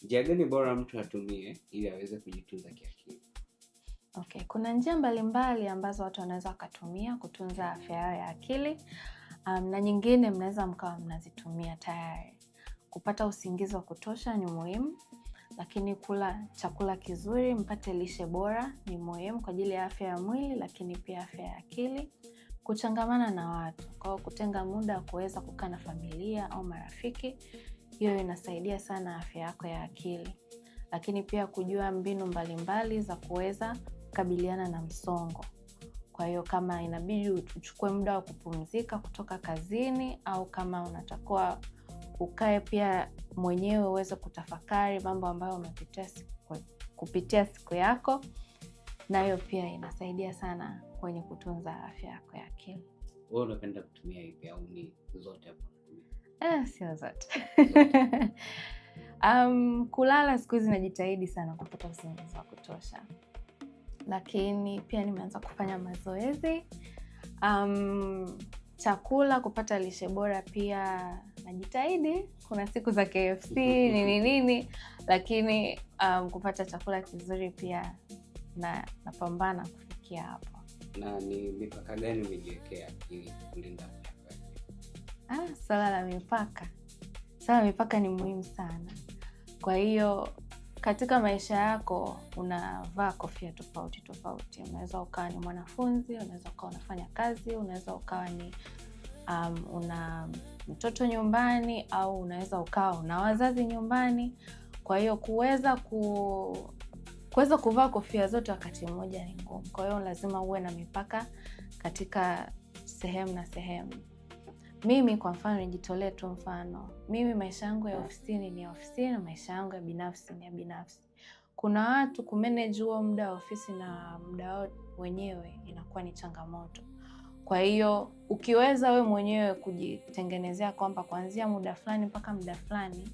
njia gani bora mtu atumie ili aweze kujitunza kiakili? Okay, kuna njia mbalimbali ambazo watu wanaweza kutumia kutunza afya yao ya akili. Na nyingine mnaweza mkawa mnazitumia tayari. Kupata usingizi wa kutosha ni muhimu, lakini kula chakula kizuri, mpate lishe bora ni muhimu kwa ajili ya afya ya mwili, lakini pia afya ya akili. Kuchangamana na watu, kwa kutenga muda kuweza kukaa na familia au marafiki, hiyo inasaidia sana afya yako ya akili. Lakini pia kujua mbinu mbalimbali za kuweza kukabiliana na msongo. Kwa hiyo kama inabidi uchukue muda wa kupumzika kutoka kazini, au kama unatakiwa ukae pia mwenyewe uweze kutafakari mambo ambayo umepitia kupitia siku yako, nayo pia inasaidia sana kwenye kutunza afya yako ya akili. Wewe unapenda kutumia ipi au ni zote hapo? Sio zote. Kulala siku hizi najitahidi sana kupata usingizi wa kutosha. Lakini pia nimeanza kufanya mazoezi. Chakula, kupata lishe bora pia najitahidi. Kuna siku za KFC nini, lakini kupata chakula kizuri pia napambana kufikia hapo. Na ni mipaka gani umejiwekea ili kulinda afya yako? Swala la mipaka ni muhimu sana. Kwa hiyo katika maisha yako unavaa kofia tofauti tofauti. Unaweza ukawa ni mwanafunzi, unaweza ukawa unafanya kazi, unaweza ukawa ni una mtoto nyumbani, au unaweza ukawa una wazazi nyumbani. Kwa hiyo kuweza kuvaa kofia zote wakati mmoja ni ngumu. Kwa hiyo lazima uwe na mipaka katika sehemu na sehemu. Mimi kwa mfano nijitolee tu mfano. Mimi maisha yangu ya ofisini ni ofisini, na maisha yangu ya binafsi ni ya binafsi. Kuna watu kumanage huo muda wa ofisi na muda wenyewe inakuwa ni changamoto. Kwa hiyo ukiweza wewe mwenyewe kujitengenezea kwamba kuanzia muda fulani mpaka muda fulani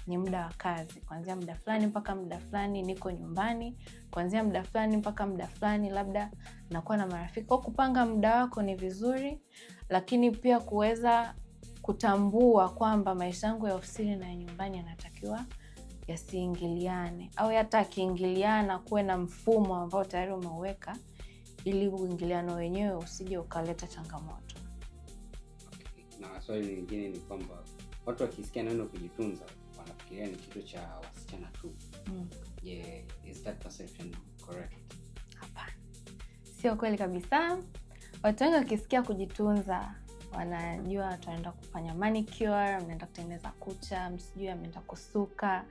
ni muda wa kazi, kuanzia muda fulani mpaka muda fulani niko nyumbani, kuanzia muda fulani mpaka muda fulani labda nakuwa na marafiki. Kwa kupanga muda wako ni vizuri, lakini pia kuweza kutambua kwamba maisha yangu ya ofisini na ya nyumbani yanatakiwa yasiingiliane, au hata yakiingiliana kuwe na mfumo ambao tayari umeuweka ili uingiliano wenyewe usije ukaleta changamoto. Okay. Na swali lingine ni kwamba watu wakisikia neno kujitunza wanafikiria ni kitu cha wasichana tu. Yeah, is that perception correct? Hapana. Sio kweli kabisa. Watu wengi wakisikia kujitunza wanajua wataenda kufanya manicure, wanaenda kutengeneza kucha, msijui ameenda kusuka,